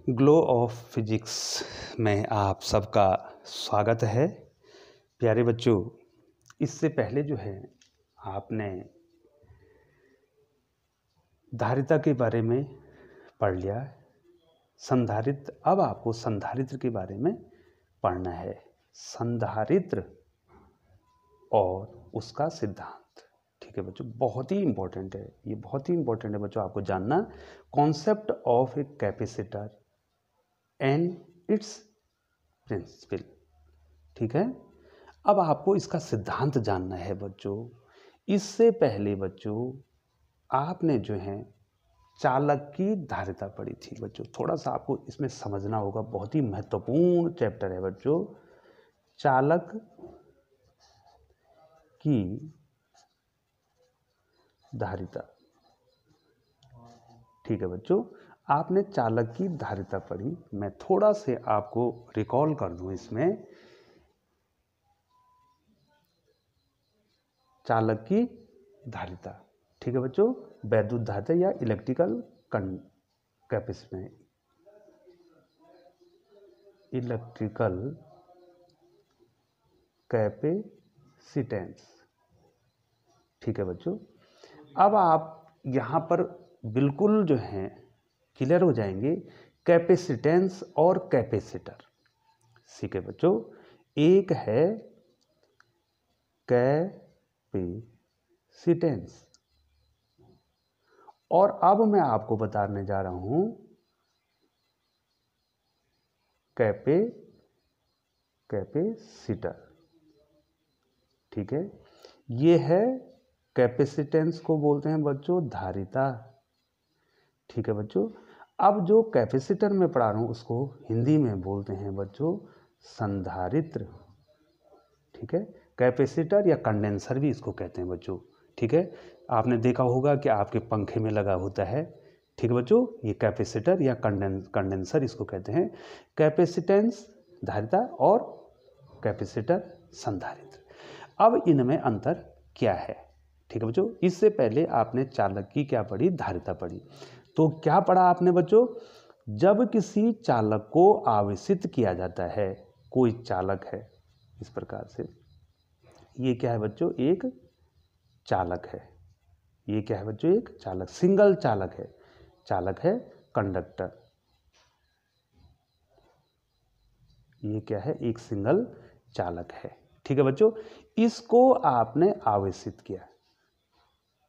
Glow of physics में आप सबका स्वागत है। प्यारे बच्चों, इससे पहले जो है आपने धारिता के बारे में पढ़ लिया। संधारित्र, अब आपको संधारित्र के बारे में पढ़ना है। संधारित्र और उसका सिद्धांत। ठीक है बच्चों, बहुत ही इंपॉर्टेंट है, ये बहुत ही इंपॉर्टेंट है बच्चों आपको जानना। Concept of a capacitor and its principle. ठीक है, अब आपको इसका सिद्धांत जानना है बच्चों। इससे पहले बच्चों आपने जो है चालक की धारिता पढ़ी थी बच्चों। थोड़ा सा आपको इसमें समझना होगा, बहुत ही महत्वपूर्ण चैप्टर है बच्चों, चालक की धारिता। ठीक है बच्चों, आपने चालक की धारिता पढ़ी। मैं थोड़ा से आपको रिकॉल कर दूं इसमें। चालक की धारिता, ठीक है बच्चों, वैद्युत धारिता या इलेक्ट्रिकल कैपेसिटेंस, इलेक्ट्रिकल कैपेसिटेंस। ठीक है बच्चों, अब आप यहाँ पर बिल्कुल जो है क्लियर हो जाएंगे कैपेसिटेंस और कैपेसिटर। ठीक है बच्चों, एक है कैपेसिटेंस और अब मैं आपको बताने जा रहा हूं कैपेसिटर। ठीक है, ये है कैपेसिटेंस को बोलते हैं बच्चों धारिता। ठीक है बच्चों, अब जो कैपेसिटर में पढ़ा रहा हूं उसको हिंदी में बोलते हैं बच्चों संधारित्र। ठीक है, कैपेसिटर या कंडेंसर भी इसको कहते हैं बच्चों। ठीक है, आपने देखा होगा कि आपके पंखे में लगा होता है। ठीक है बच्चों, ये कैपेसिटर या कंडेंसर इसको कहते हैं। कैपेसिटेंस धारिता और कैपेसिटर संधारित्र। अब इनमें अंतर क्या है? ठीक है बच्चों, इससे पहले आपने चालक की क्या पढ़ी? धारिता पढ़ी। तो क्या पढ़ा आपने बच्चों? जब किसी चालक को आवेशित किया जाता है, कोई चालक है इस प्रकार से, ये क्या है बच्चों? एक चालक है। ये क्या है बच्चों? एक चालक, सिंगल चालक है। चालक है कंडक्टर। ये क्या है? एक सिंगल चालक है। ठीक है बच्चों, इसको आपने आवेशित किया।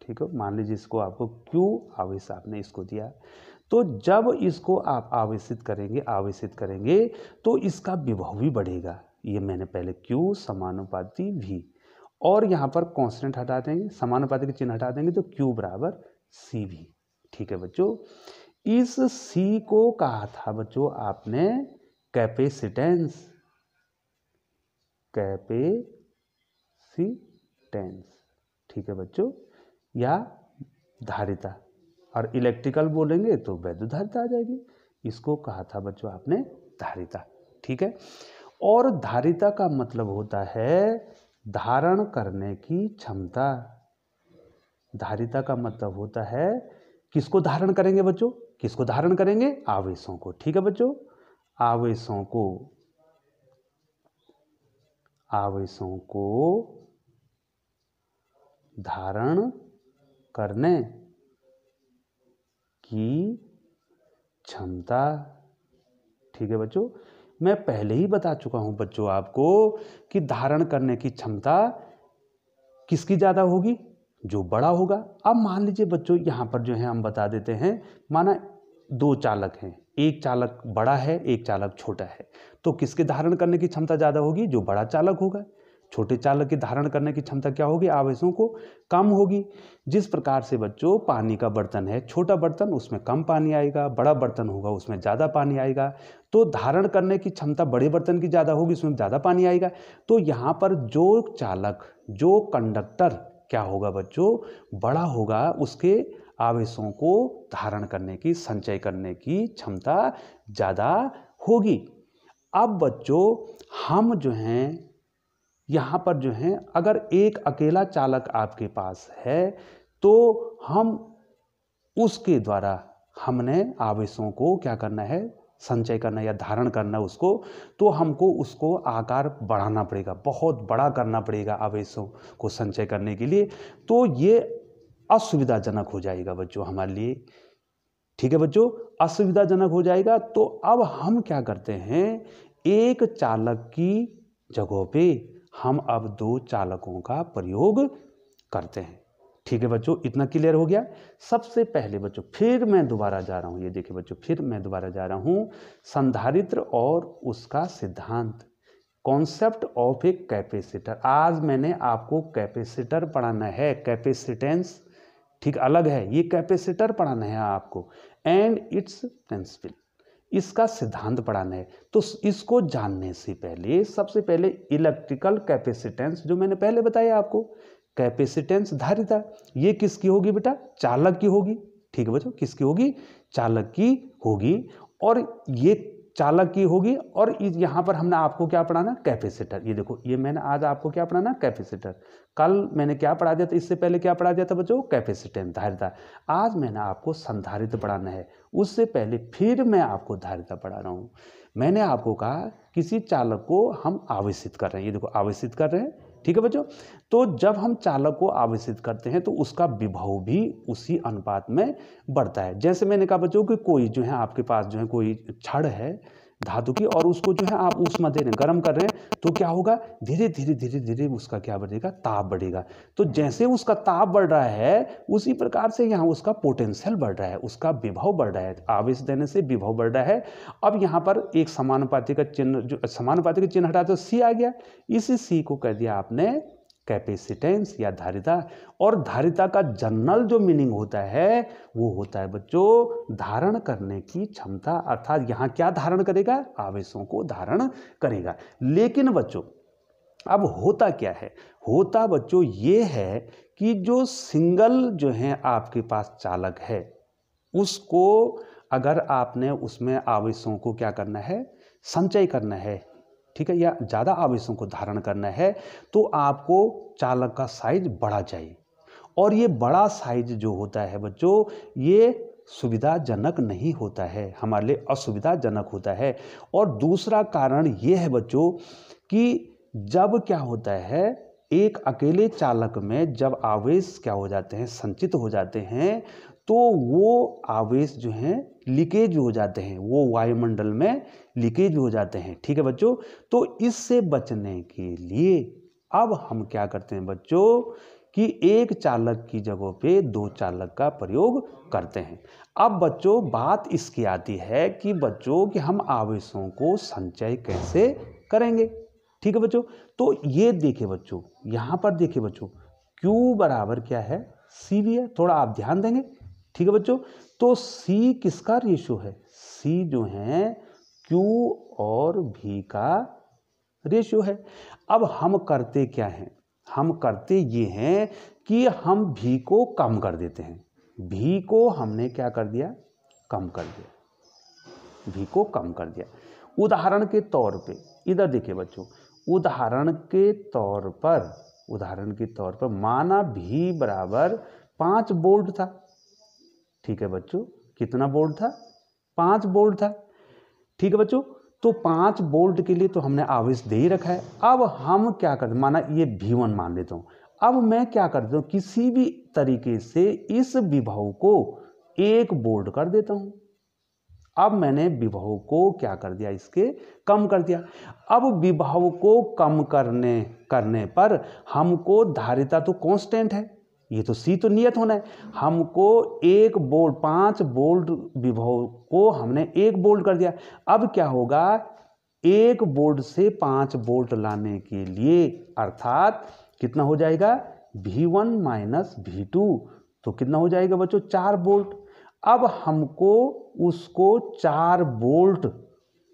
ठीक है, मान लीजिए इसको आपको क्यू आवेश आपने इसको दिया, तो जब इसको आप आवेशित करेंगे तो इसका विभव भी बढ़ेगा। ये मैंने पहले क्यू समानुपाती भी, और यहाँ पर कांस्टेंट हटा देंगे, समानुपाती के चिन्ह हटा देंगे तो क्यू बराबर सी भी। ठीक है बच्चों, इस सी को कहा था बच्चों आपने कैपेसिटेंस। ठीक है बच्चों, या धारिता, और इलेक्ट्रिकल बोलेंगे तो वैद्युत धारिता आ जाएगी। इसको कहा था बच्चों आपने धारिता। ठीक है, और धारिता का मतलब होता है धारण करने की क्षमता। धारिता का मतलब होता है किसको धारण करेंगे बच्चों? किसको धारण करेंगे? आवेशों को। ठीक है बच्चों, आवेशों को धारण करने की क्षमता। ठीक है बच्चों, मैं पहले ही बता चुका हूं बच्चों आपको कि धारण करने की क्षमता किसकी ज्यादा होगी? जो बड़ा होगा। अब मान लीजिए बच्चों यहां पर जो है हम बता देते हैं, माना दो चालक हैं, एक चालक बड़ा है, एक चालक छोटा है, तो किसके धारण करने की क्षमता ज्यादा होगी? जो बड़ा चालक होगा। छोटे चालक की धारण करने की क्षमता क्या होगी? आवेशों को कम होगी। जिस प्रकार से बच्चों पानी का बर्तन है, छोटा बर्तन उसमें कम पानी आएगा, बड़ा बर्तन होगा उसमें ज़्यादा पानी आएगा। तो धारण करने की क्षमता बड़े बर्तन की ज़्यादा होगी, उसमें ज़्यादा पानी आएगा। तो यहाँ पर जो चालक, जो कंडक्टर क्या होगा बच्चों? बड़ा होगा, उसके आवेशों को धारण करने की, संचय करने की क्षमता ज़्यादा होगी। अब बच्चों हम जो हैं यहाँ पर जो है, अगर एक अकेला चालक आपके पास है तो हम उसके द्वारा हमने आवेशों को क्या करना है? संचय करना या धारण करना उसको, तो हमको उसको आकार बढ़ाना पड़ेगा, बहुत बड़ा करना पड़ेगा आवेशों को संचय करने के लिए। तो ये असुविधाजनक हो जाएगा बच्चों हमारे लिए। ठीक है बच्चों, असुविधाजनक हो जाएगा। तो अब हम क्या करते हैं, एक चालक की जगह पे हम अब 2 चालकों का प्रयोग करते हैं। ठीक है बच्चों, इतना क्लियर हो गया। सबसे पहले बच्चों फिर मैं दोबारा जा रहा हूं, ये देखिए बच्चों फिर मैं दोबारा जा रहा हूं, संधारित्र और उसका सिद्धांत, कॉन्सेप्ट ऑफ ए कैपेसिटर। आज मैंने आपको कैपेसिटर पढ़ाना है, कैपेसिटेंस ठीक अलग है, ये कैपेसिटर पढ़ाना है आपको, एंड इट्स प्रिंसिपल, इसका सिद्धांत पढ़ाना है। तो इसको जानने से पहले सबसे पहले इलेक्ट्रिकल कैपेसिटेंस, जो मैंने पहले बताया आपको, कैपेसिटेंस धारिता, ये किसकी होगी बेटा, चालक की होगी। ठीक है बच्चों, किसकी होगी, चालक की होगी, और ये चालक की होगी। और यहाँ पर हमने आपको क्या पढ़ाना, कैपेसिटर। ये देखो, ये मैंने आज आपको क्या पढ़ाना, कैपेसिटर। कल मैंने क्या पढ़ा दिया था, इससे पहले क्या पढ़ा दिया था बच्चों, कैपेसिटेंस धारिता। आज मैंने आपको संधारित्र पढ़ाना है, उससे पहले फिर मैं आपको धारिता पढ़ा रहा हूँ। मैंने आपको कहा किसी चालक को हम आवेशित कर रहे हैं, ये देखो आवेशित कर रहे हैं। ठीक है बच्चों, तो जब हम चालक को आवेशित करते हैं तो उसका विभव भी उसी अनुपात में बढ़ता है। जैसे मैंने कहा बच्चों कि कोई जो है आपके पास जो है कोई छड़ है धातु की, और उसको जो है आप ऊष्मा दे रहे हैं, गर्म कर रहे हैं, तो क्या होगा, धीरे धीरे धीरे धीरे उसका क्या बढ़ेगा, ताप बढ़ेगा। तो जैसे उसका ताप बढ़ रहा है उसी प्रकार से यहाँ उसका पोटेंशियल बढ़ रहा है, उसका विभव बढ़ रहा है, आवेश देने से विभव बढ़ रहा है। अब यहाँ पर एक समानुपाती का चिन्ह, जो समानुपाती का चिन्ह हटा तो सी आ गया, इसी सी को कह दिया आपने कैपेसिटेंस या धारिता। और धारिता का जनरल जो मीनिंग होता है वो होता है बच्चों धारण करने की क्षमता, अर्थात यहाँ क्या धारण करेगा, आवेशों को धारण करेगा। लेकिन बच्चों अब होता क्या है, होता बच्चों ये है कि जो सिंगल जो है आपके पास चालक है, उसको अगर आपने उसमें आवेशों को क्या करना है, संचय करना है, ठीक है, या ज़्यादा आवेशों को धारण करना है, तो आपको चालक का साइज बड़ा चाहिए। और ये बड़ा साइज जो होता है बच्चों, ये सुविधाजनक नहीं होता है, हमारे लिए असुविधाजनक होता है। और दूसरा कारण ये है बच्चों कि जब क्या होता है, एक अकेले चालक में जब आवेश क्या हो जाते हैं, संचित हो जाते हैं, तो वो आवेश जो हैं लीकेज हो जाते हैं, वो वायुमंडल में लीकेज हो जाते हैं। ठीक है बच्चों, तो इससे बचने के लिए अब हम क्या करते हैं बच्चों कि एक चालक की जगह पे 2 चालक का प्रयोग करते हैं। अब बच्चों बात इसकी आती है कि बच्चों कि हम आवेशों को संचय कैसे करेंगे। ठीक है बच्चों, तो ये देखिए बच्चों, यहाँ पर देखिए बच्चों, Q बराबर क्या है, C भी है, थोड़ा आप ध्यान देंगे। ठीक है बच्चों, तो C किसका रेशियो है, C जो है Q और V का रेशियो है। अब हम करते क्या हैं, हम करते ये हैं कि हम V को कम कर देते हैं, V को हमने क्या कर दिया, कम कर दिया, V को कम कर दिया। उदाहरण के तौर पे इधर देखिए बच्चों, उदाहरण के तौर पर माना V बराबर 5 वोल्ट था। ठीक है बच्चों, कितना वोल्ट था, 5 वोल्ट था। ठीक है बच्चों, तो 5 वोल्ट के लिए तो हमने आवेश दे ही रखा है। अब हम क्या करते, माना ये V1 मान लेता हूँ, अब मैं क्या करता हूँ, किसी भी तरीके से इस विभव को 1 वोल्ट कर देता हूँ। अब मैंने विभव को क्या कर दिया, इसके कम कर दिया। अब विभव को कम करने पर हमको धारिता तो कांस्टेंट है, ये तो C तो नियत होना है, हमको 1 वोल्ट 5 वोल्ट विभव को हमने 1 वोल्ट कर दिया। अब क्या होगा, 1 वोल्ट से 5 वोल्ट लाने के लिए अर्थात कितना हो जाएगा, V1 माइनस V2, तो कितना हो जाएगा बच्चों, 4 वोल्ट। अब हमको उसको 4 वोल्ट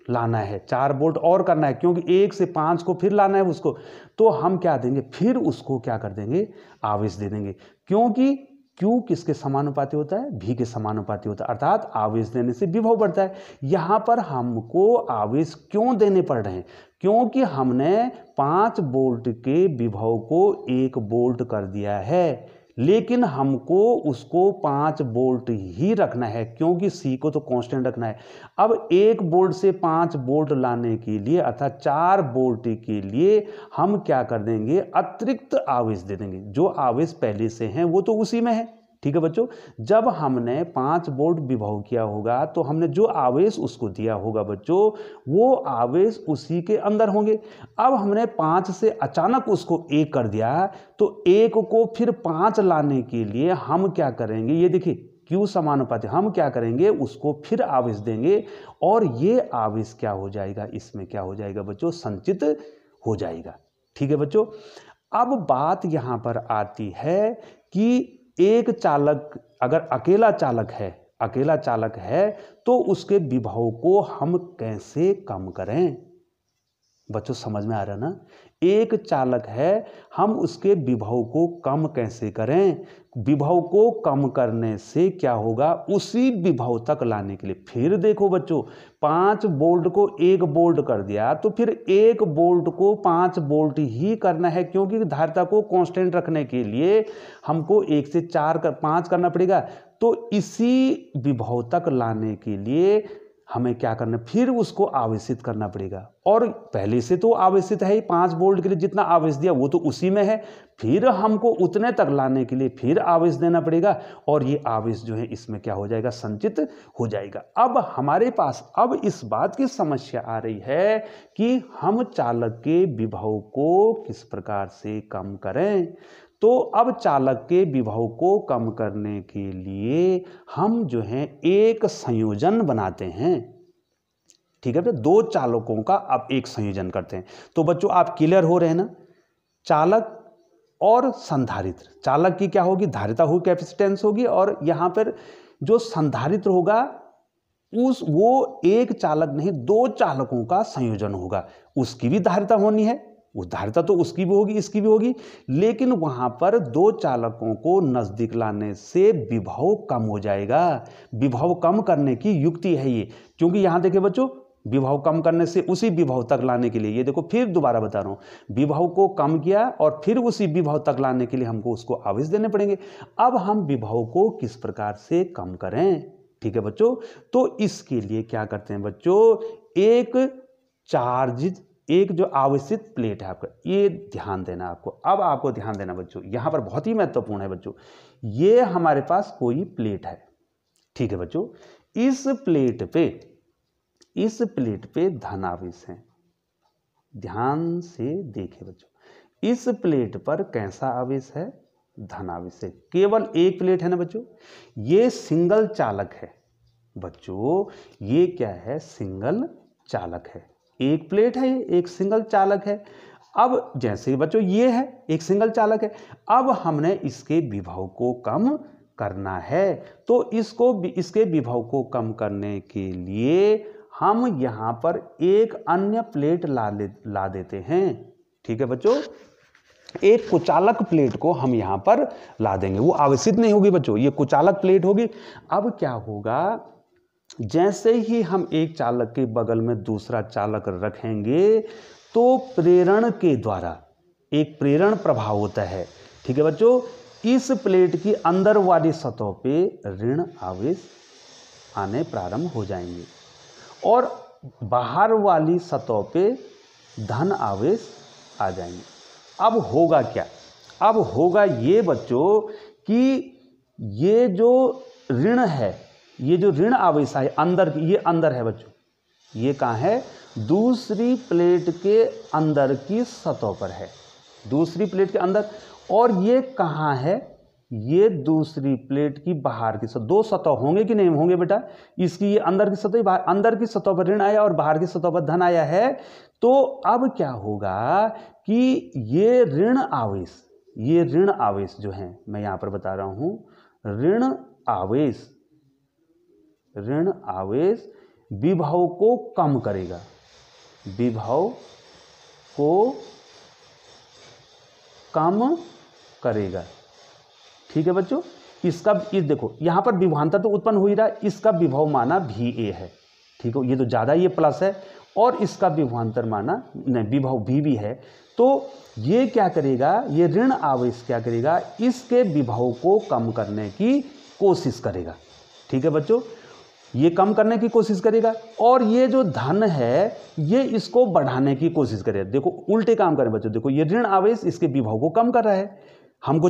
लाना है, 4 वोल्ट और करना है, क्योंकि 1 से 5 को फिर लाना है उसको। तो हम क्या देंगे, फिर उसको क्या कर देंगे, आवेश दे देंगे, क्योंकि Q किसके समानुपाती होता है, V के समानुपाती होता है, अर्थात आवेश देने से विभव बढ़ता है। यहाँ पर हमको आवेश क्यों देने पड़ रहे हैं, क्योंकि हमने 5 वोल्ट के विभव को 1 वोल्ट कर दिया है। लेकिन हमको उसको 5 वोल्ट ही रखना है, क्योंकि सी को तो कांस्टेंट रखना है। अब 1 वोल्ट से 5 वोल्ट लाने के लिए अर्थात 4 वोल्ट के लिए हम क्या कर देंगे, अतिरिक्त आवेश दे देंगे। जो आवेश पहले से हैं वो तो उसी में है, ठीक है बच्चों। जब हमने 5 वोल्ट विभव किया होगा तो हमने जो आवेश उसको दिया होगा बच्चों, वो आवेश उसी के अंदर होंगे। अब हमने 5 से अचानक उसको 1 कर दिया, तो 1 को फिर 5 लाने के लिए हम क्या करेंगे, ये देखिए क्यू समानुपाती, हम क्या करेंगे, उसको फिर आवेश देंगे और ये आवेश क्या हो जाएगा, इसमें क्या हो जाएगा बच्चों, संचित हो जाएगा। ठीक है बच्चों। अब बात यहां पर आती है कि एक चालक अगर अकेला चालक है तो उसके विभव को हम कैसे कम करें। बच्चों समझ में आ रहा ना, एक चालक है, हम उसके विभव को कम कैसे करें। विभव को कम करने से क्या होगा, उसी विभव तक लाने के लिए फिर देखो बच्चों, 5 वोल्ट को 1 वोल्ट कर दिया तो फिर 1 वोल्ट को 5 वोल्ट ही करना है, क्योंकि धारिता को कांस्टेंट रखने के लिए हमको 1 से 5 करना पड़ेगा। तो इसी विभव तक लाने के लिए हमें क्या करना, फिर उसको आवेशित करना पड़ेगा। और पहले से तो आवेशित है ही, 5 वोल्ट के लिए जितना आवेश दिया वो तो उसी में है, फिर हमको उतने तक लाने के लिए फिर आवेश देना पड़ेगा और ये आवेश जो है इसमें क्या हो जाएगा, संचित हो जाएगा। अब हमारे पास अब इस बात की समस्या आ रही है कि हम चालक के विभव को किस प्रकार से कम करें। तो अब चालक के विभव को कम करने के लिए हम जो है एक संयोजन बनाते हैं। ठीक है, 2 चालकों का अब एक संयोजन करते हैं। तो बच्चों आप क्लियर हो रहे हैं ना, चालक और संधारित्र। चालक की क्या होगी, धारिता होगी, कैपेसिटेंस होगी, और यहां पर जो संधारित्र होगा वो एक चालक नहीं 2 चालकों का संयोजन होगा। उसकी भी धारिता होनी है, उस धारिता तो उसकी भी होगी इसकी भी होगी, लेकिन वहां पर 2 चालकों को नजदीक लाने से विभव कम हो जाएगा। विभव कम करने की युक्ति है ये, क्योंकि यहां देखिए बच्चों, विभव कम करने से उसी विभव तक लाने के लिए, ये देखो फिर दोबारा बता रहा हूं, विभव को कम किया और फिर उसी विभव तक लाने के लिए हमको उसको आवेश देने पड़ेंगे। अब हम विभव को किस प्रकार से कम करें। ठीक है बच्चों, तो इसके लिए क्या करते हैं बच्चों, एक जो आवेशित प्लेट है आपका, ये ध्यान देना आपको। अब आपको ध्यान देना बच्चों, यहां पर बहुत ही महत्वपूर्ण है बच्चों, ये हमारे पास कोई प्लेट है। ठीक है बच्चों, इस प्लेट पे धन आवेश है। ध्यान से देखिए बच्चों, इस प्लेट पर कैसा आवेश है, धन आवेश है। केवल एक प्लेट है ना बच्चों, ये सिंगल चालक है बच्चों, ये क्या है, सिंगल चालक है। एक प्लेट है, ये एक सिंगल चालक है। अब जैसे बच्चों ये है एक सिंगल चालक है, अब हमने इसके विभव को कम करना है, तो इसके विभव को कम करने के लिए हम यहां पर एक अन्य प्लेट ला देते हैं। ठीक है बच्चों, एक कुचालक प्लेट को हम यहां पर ला देंगे, वो आवेशित नहीं होगी बच्चों, ये कुचालक प्लेट होगी। अब क्या होगा, जैसे ही हम एक चालक के बगल में दूसरा चालक रखेंगे तो प्रेरण के द्वारा एक प्रेरण प्रभाव होता है। ठीक है बच्चों, इस प्लेट की अंदर वाली सतह पे ऋण आवेश आने प्रारंभ हो जाएंगे और बाहर वाली सतह पे धन आवेश आ जाएंगे। अब होगा क्या, अब होगा ये बच्चों कि ये जो ऋण है, ये जो ऋण आवेश है अंदर, ये अंदर है बच्चों, ये कहाँ है, दूसरी प्लेट के अंदर की सतह पर है, दूसरी प्लेट के अंदर। और ये कहाँ है, ये दूसरी प्लेट की बाहर की सतह। 2 सतह होंगे कि नहीं होंगे बेटा, इसकी ये अंदर की सतह, बाहर, अंदर की सतह पर ऋण आया और बाहर की सतह पर धन आया है। तो अब क्या होगा कि ये ऋण आवेश जो है, मैं यहां पर बता रहा हूं, ऋण आवेश विभव को कम करेगा, विभव को कम करेगा। ठीक है बच्चों, इसका इस देखो यहां पर विभवांतर तो उत्पन्न हो ही रहा है, इसका विभव माना VA है। ठीक है, ये तो ज़्यादा ये प्लस है और इसका विभवांतर माना नहीं, विभव भी है, तो ये क्या करेगा, ये ऋण आवेश क्या करेगा, इसके विभव को कम करने की कोशिश करेगा। ठीक है बच्चों, ये कम करने की कोशिश करेगा और ये जो धन है ये इसको बढ़ाने की कोशिश करेगा। देखो उल्टे काम करें बच्चों, देखो ये ऋण आवेश इसके विभव को कम कर रहा है, हमको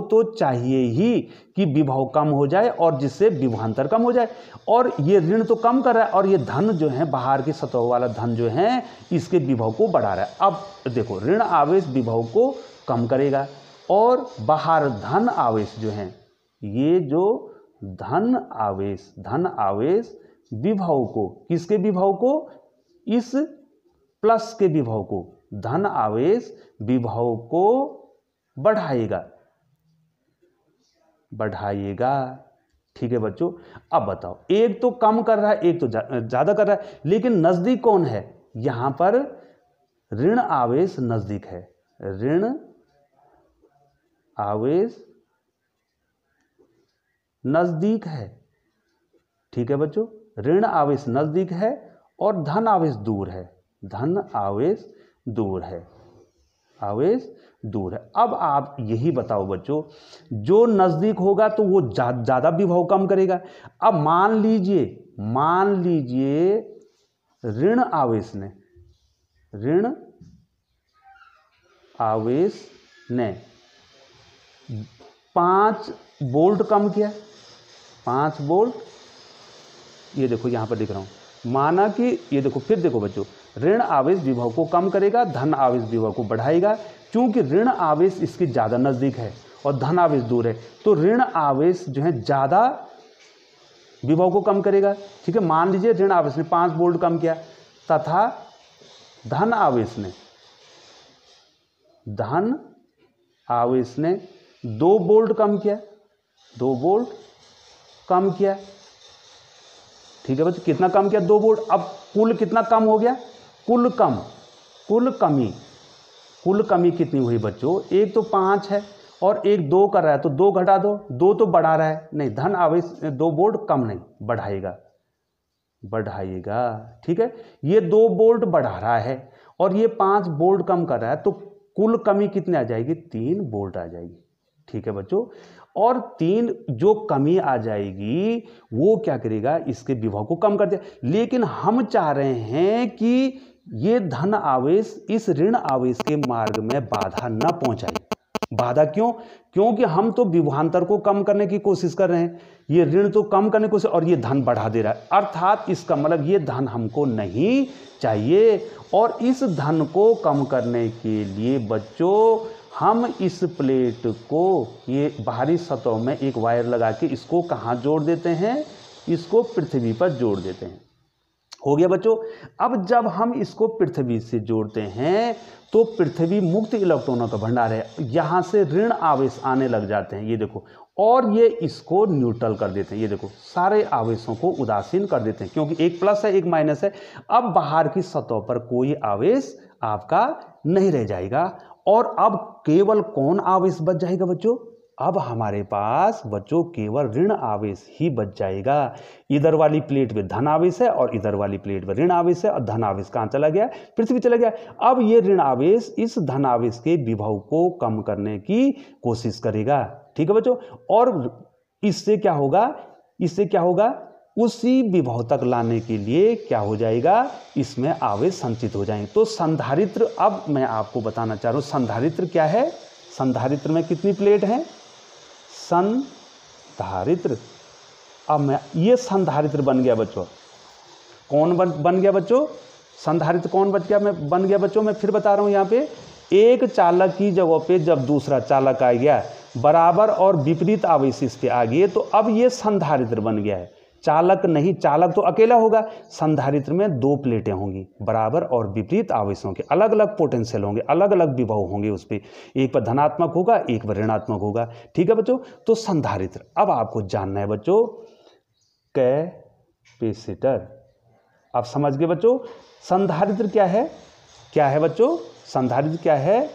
तो चाहिए ही कि विभव कम हो जाए और जिससे विभवांतर कम हो जाए, और ये ऋण तो कम कर रहा है और ये धन जो है बाहर की सतह वाला धन जो है इसके विभव को बढ़ा रहा है। अब देखो ऋण आवेश विभव को कम करेगा और बाहर धन आवेश जो है, ये जो धन आवेश विभव को, किसके विभव को, इस प्लस के विभव को, धन आवेश विभव को बढ़ाएगा। ठीक है बच्चों, अब बताओ, एक तो कम कर रहा है, एक तो ज्यादा कर रहा है, लेकिन नजदीक कौन है, यहां पर ऋण आवेश नजदीक है, ऋण आवेश नजदीक है। ठीक है बच्चों, ऋण आवेश नजदीक है और धन आवेश दूर है, धन आवेश दूर है, आवेश दूर है। अब आप यही बताओ बच्चों, जो नजदीक होगा तो वो ज्यादा विभव कम करेगा। अब मान लीजिए ऋण आवेश ने 5 वोल्ट कम किया, 5 वोल्ट, ये देखो यहां पर लिख रहा हूं, माना कि ये देखो, फिर देखो बच्चों, ऋण आवेश विभव को कम करेगा, धन आवेश विभव को बढ़ाएगा। क्योंकि ऋण आवेश इसके ज़्यादा नज़दीक है और धन आवेश दूर है, तो ऋण आवेश जो है ज़्यादा विभव को कम करेगा। ठीक है, मान लीजिए ऋण आवेश ने 5 वोल्ट कम किया तथा धन आवेश ने 2 वोल्ट कम किया, 2 वोल्ट कम किया। ठीक है बच्चों, कितना कम किया, 2 वोल्ट। अब कुल कितना कम हो गया, कुल कमी कितनी हुई बच्चों, एक तो 5 है और एक 2 कर रहा है, तो 2 घटा दो, 2 तो बढ़ा रहा है, नहीं, धन आवेश 2 वोल्ट कम नहीं, बढ़ाएगा। ठीक है, ये 2 वोल्ट बढ़ा रहा है और ये 5 वोल्ट कम कर रहा है, तो कुल कमी कितनी आ जाएगी, 3 वोल्ट आ जाएगी। ठीक है बच्चों, और 3 जो कमी आ जाएगी वो क्या करेगा, इसके विभव को कम कर दिया। लेकिन हम चाह रहे हैं कि ये धन आवेश इस ऋण आवेश के मार्ग में बाधा न पहुंचाए। बाधा क्यों, क्योंकि हम तो विभवांतर को कम करने की कोशिश कर रहे हैं, ये ऋण तो कम करने की कोशिश और ये धन बढ़ा दे रहा है, अर्थात इसका मतलब ये धन हमको नहीं चाहिए। और इस धन को कम करने के लिए बच्चों हम इस प्लेट को, ये बाहरी सतह में एक वायर लगा के इसको कहाँ जोड़ देते हैं, इसको पृथ्वी पर जोड़ देते हैं। हो गया बच्चों। अब जब हम इसको पृथ्वी से जोड़ते हैं तो पृथ्वी मुक्त इलेक्ट्रॉनों का भंडार है, यहाँ से ऋण आवेश आने लग जाते हैं, ये देखो, और ये इसको न्यूट्रल कर देते हैं, ये देखो, सारे आवेशों को उदासीन कर देते हैं, क्योंकि एक प्लस है एक माइनस है। अब बाहर की सतह पर कोई आवेश आपका नहीं रह जाएगा और अब केवल कौन आवेश बच जाएगा बच्चों, अब हमारे पास बच्चों केवल ऋण आवेश ही बच जाएगा। इधर वाली प्लेट में धन आवेश है और इधर वाली प्लेट में ऋण आवेश है, और धन आवेश कहाँ चला गया, पृथ्वी चला गया। अब ये ऋण आवेश इस धन आवेश के विभव को कम करने की कोशिश करेगा। ठीक है बच्चों, और इससे क्या होगा, उसी विभव तक लाने के लिए क्या हो जाएगा, इसमें आवेश संचित हो जाएंगे। तो संधारित्र, अब मैं आपको बताना चाह रहा हूँ संधारित्र क्या है। संधारित्र में कितनी प्लेट हैं, संधारित्र, अब मैं, ये संधारित्र बन गया बच्चों, कौन बन गया बच्चों, संधारित्र कौन बन गया बच्चों, मैं फिर बता रहा हूँ। यहाँ पे एक चालक की जगह पे जब दूसरा चालक आ गया, बराबर और विपरीत आवेश इस पे आ गए, तो अब ये संधारित्र बन गया है। चालक नहीं, चालक तो अकेला होगा, संधारित्र में 2 प्लेटें होंगी, बराबर और विपरीत आवेशों के, अलग अलग पोटेंशियल होंगे, अलग अलग विभव होंगे उस पर, एक पर धनात्मक होगा, एक पर ऋणात्मक होगा। ठीक है बच्चों, तो संधारित्र, अब आपको जानना है बच्चों कैपेसिटर। आप समझ गए बच्चों, संधारित्र क्या है बच्चों, संधारित्र क्या है,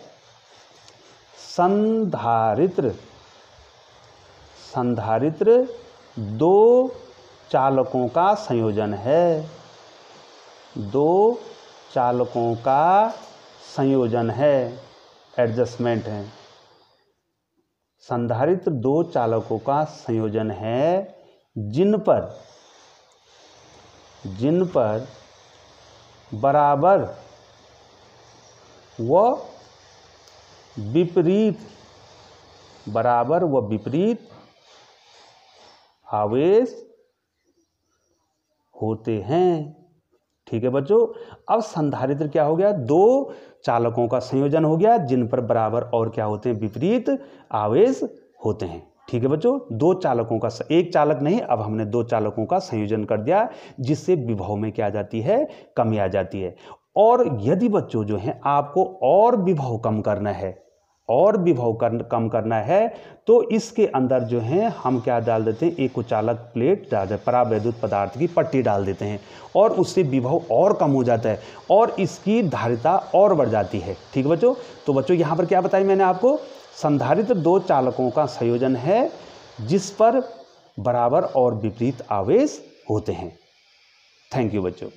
संधारित्र 2 चालकों का संयोजन है। दो चालकों का संयोजन है, एडजस्टमेंट है। संधारित्र दो चालकों का संयोजन है जिन पर बराबर व विपरीत आवेश होते हैं। ठीक है बच्चों, अब संधारित्र क्या हो गया? दो चालकों का संयोजन हो गया जिन पर बराबर और क्या होते हैं? विपरीत आवेश होते हैं। ठीक है बच्चों, दो चालकों का, एक चालक नहीं, अब हमने दो चालकों का संयोजन कर दिया जिससे विभव में क्या आ जाती है? कमी आ जाती है। और यदि बच्चों जो है आपको और विभव कम करना है, कम करना है तो इसके अंदर जो है हम क्या डाल देते हैं? एक कुचालक प्लेट डाल देते, परावैद्युत पदार्थ की पट्टी डाल देते हैं और उससे विभव और कम हो जाता है और इसकी धारिता और बढ़ जाती है। ठीक है बच्चों, तो बच्चों यहाँ पर क्या बताया मैंने आपको? संधारित्र दो चालकों का संयोजन है जिस पर बराबर और विपरीत आवेश होते हैं। थैंक यू बच्चों।